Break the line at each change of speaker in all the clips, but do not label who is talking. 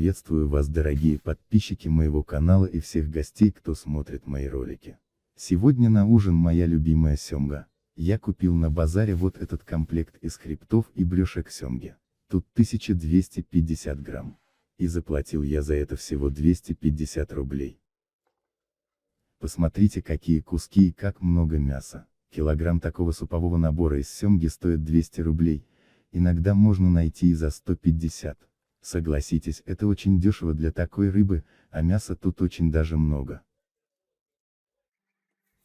Приветствую вас, дорогие подписчики моего канала и всех гостей, кто смотрит мои ролики. Сегодня на ужин моя любимая семга. Я купил на базаре вот этот комплект из хребтов и брюшек семги. Тут 1250 грамм. И заплатил я за это всего 250 рублей. Посмотрите, какие куски и как много мяса. Килограмм такого супового набора из семги стоит 200 рублей. Иногда можно найти и за 150. Согласитесь, это очень дешево для такой рыбы, а мяса тут очень даже много.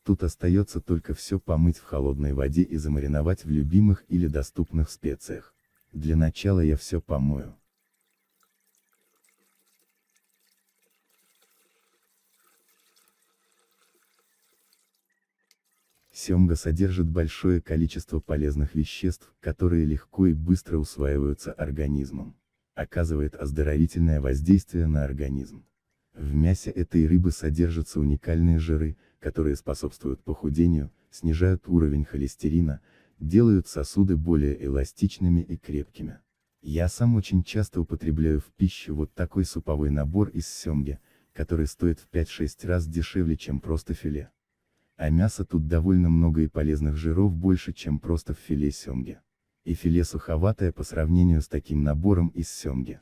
Тут остается только все помыть в холодной воде и замариновать в любимых или доступных специях. Для начала я все помою. Семга содержит большое количество полезных веществ, которые легко и быстро усваиваются организмом. Оказывает оздоровительное воздействие на организм. В мясе этой рыбы содержатся уникальные жиры, которые способствуют похудению, снижают уровень холестерина, делают сосуды более эластичными и крепкими. Я сам очень часто употребляю в пищу вот такой суповой набор из семги, который стоит в 5-6 раз дешевле, чем просто филе. А мяса тут довольно много и полезных жиров больше, чем просто в филе семги. И филе суховатое по сравнению с таким набором из семги,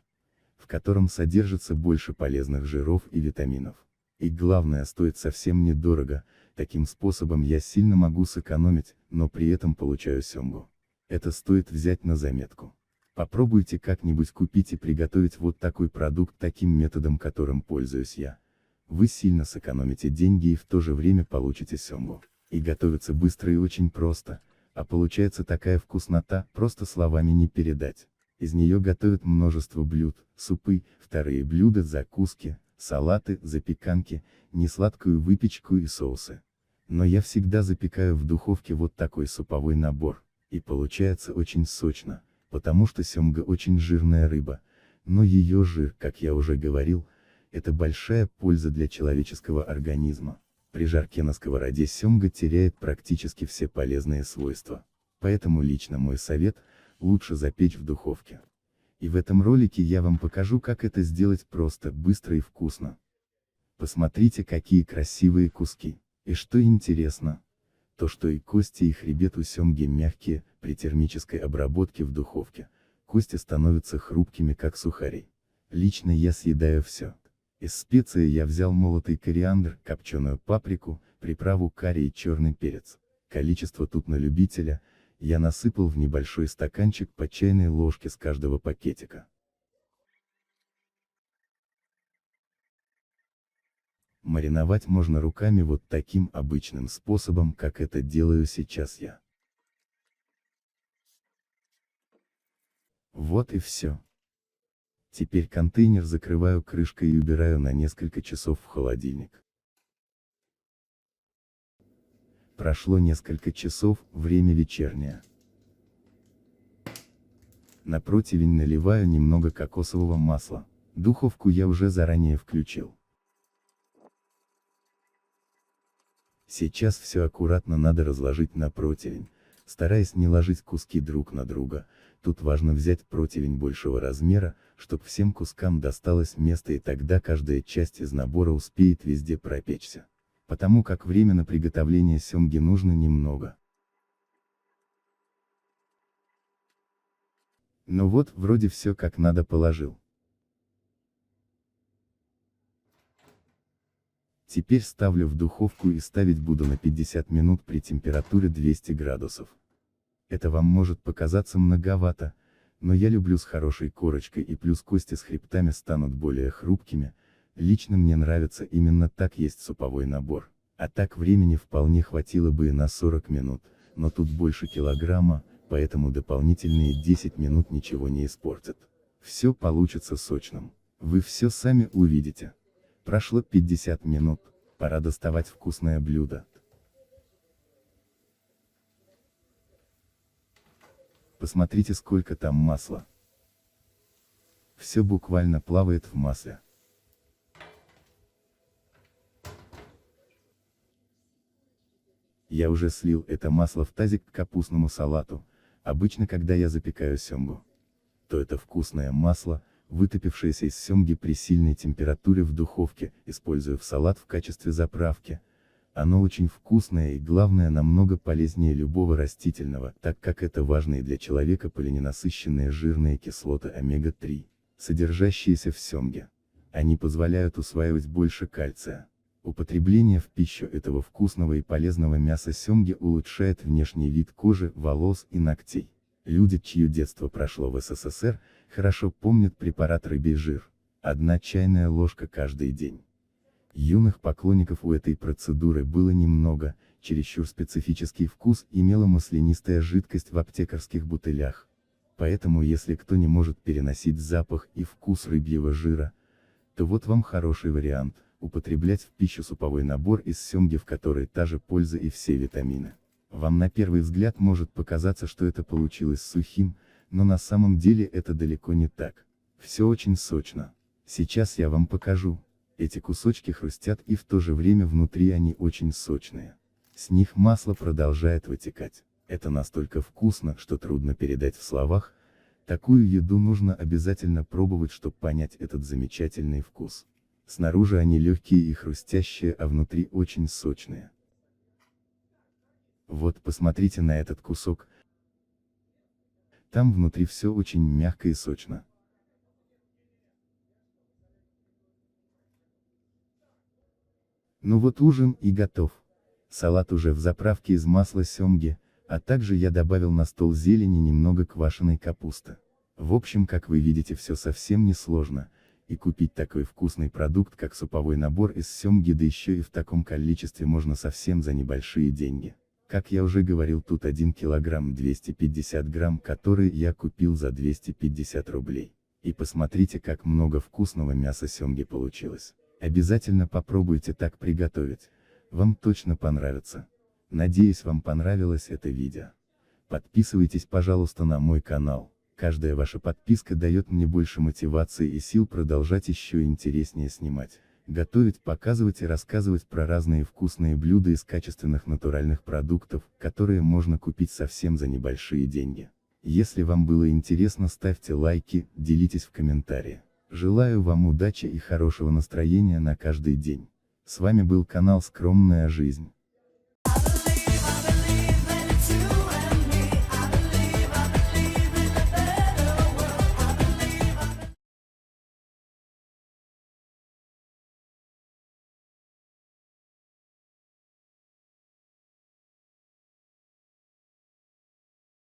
в котором содержится больше полезных жиров и витаминов. И главное, стоит совсем недорого, таким способом я сильно могу сэкономить, но при этом получаю семгу. Это стоит взять на заметку. Попробуйте как-нибудь купить и приготовить вот такой продукт таким методом, которым пользуюсь я. Вы сильно сэкономите деньги и в то же время получите семгу. И готовится быстро и очень просто. А получается такая вкуснота, просто словами не передать. Из нее готовят множество блюд, супы, вторые блюда, закуски, салаты, запеканки, несладкую выпечку и соусы. Но я всегда запекаю в духовке вот такой суповой набор, и получается очень сочно, потому что семга очень жирная рыба, но ее жир, как я уже говорил, это большая польза для человеческого организма. При жарке на сковороде семга теряет практически все полезные свойства. Поэтому лично мой совет – лучше запечь в духовке. И в этом ролике я вам покажу, как это сделать просто, быстро и вкусно. Посмотрите, какие красивые куски. И что интересно, то что и кости, и хребет у семги мягкие, при термической обработке в духовке. Кости становятся хрупкими, как сухари. Лично я съедаю все. Из специй я взял молотый кориандр, копченую паприку, приправу карри и черный перец. Количество тут на любителя, я насыпал в небольшой стаканчик по чайной ложке с каждого пакетика. Мариновать можно руками вот таким обычным способом, как это делаю сейчас я. Вот и все. Теперь контейнер закрываю крышкой и убираю на несколько часов в холодильник. Прошло несколько часов, время вечернее. На противень наливаю немного кокосового масла. Духовку я уже заранее включил. Сейчас все аккуратно надо разложить на противень, стараясь не ложить куски друг на друга. Тут важно взять противень большего размера, чтобы всем кускам досталось место, и тогда каждая часть из набора успеет везде пропечься. Потому как время на приготовление семги нужно немного. Ну вот, вроде все как надо положил. Теперь ставлю в духовку и ставить буду на 50 минут при температуре 200 градусов. Это вам может показаться многовато, но я люблю с хорошей корочкой, и плюс кости с хребтами станут более хрупкими. Лично мне нравится именно так есть суповой набор. А так времени вполне хватило бы и на 40 минут, но тут больше килограмма, поэтому дополнительные 10 минут ничего не испортят. Все получится сочным. Вы все сами увидите. Прошло 50 минут, пора доставать вкусное блюдо. Посмотрите, сколько там масла. Все буквально плавает в масле. Я уже слил это масло в тазик к капустному салату. Обычно, когда я запекаю семгу, то это вкусное масло вытопившееся из семги при сильной температуре в духовке, используя в салат в качестве заправки. Оно очень вкусное и, главное, намного полезнее любого растительного, так как это важные для человека полиненасыщенные жирные кислоты омега-3, содержащиеся в семге. Они позволяют усваивать больше кальция. Употребление в пищу этого вкусного и полезного мяса семги улучшает внешний вид кожи, волос и ногтей. Люди, чье детство прошло в СССР, хорошо помнят препарат рыбий жир. 1 чайная ложка каждый день. Юных поклонников у этой процедуры было немного, чересчур специфический вкус имела маслянистая жидкость в аптекарских бутылях. Поэтому если кто не может переносить запах и вкус рыбьего жира, то вот вам хороший вариант – употреблять в пищу суповой набор из семги, в которой та же польза и все витамины. Вам на первый взгляд может показаться, что это получилось сухим, но на самом деле это далеко не так. Все очень сочно. Сейчас я вам покажу. Эти кусочки хрустят и в то же время внутри они очень сочные. С них масло продолжает вытекать. Это настолько вкусно, что трудно передать в словах. Такую еду нужно обязательно пробовать, чтобы понять этот замечательный вкус. Снаружи они легкие и хрустящие, а внутри очень сочные. Вот посмотрите на этот кусок. Там внутри все очень мягко и сочно. Ну вот ужин и готов. Салат уже в заправке из масла семги, а также я добавил на стол зелени немного квашеной капусты. В общем, как вы видите, все совсем не сложно, и купить такой вкусный продукт, как суповой набор из семги, да еще и в таком количестве, можно совсем за небольшие деньги. Как я уже говорил, тут 1 килограмм 250 грамм, который я купил за 250 рублей. И посмотрите, как много вкусного мяса семги получилось. Обязательно попробуйте так приготовить. Вам точно понравится. Надеюсь, вам понравилось это видео. Подписывайтесь, пожалуйста, на мой канал. Каждая ваша подписка дает мне больше мотивации и сил продолжать еще интереснее снимать, готовить, показывать и рассказывать про разные вкусные блюда из качественных натуральных продуктов, которые можно купить совсем за небольшие деньги. Если вам было интересно, ставьте лайки, делитесь в комментариях. Желаю вам удачи и хорошего настроения на каждый день. С вами был канал Скромная жизнь.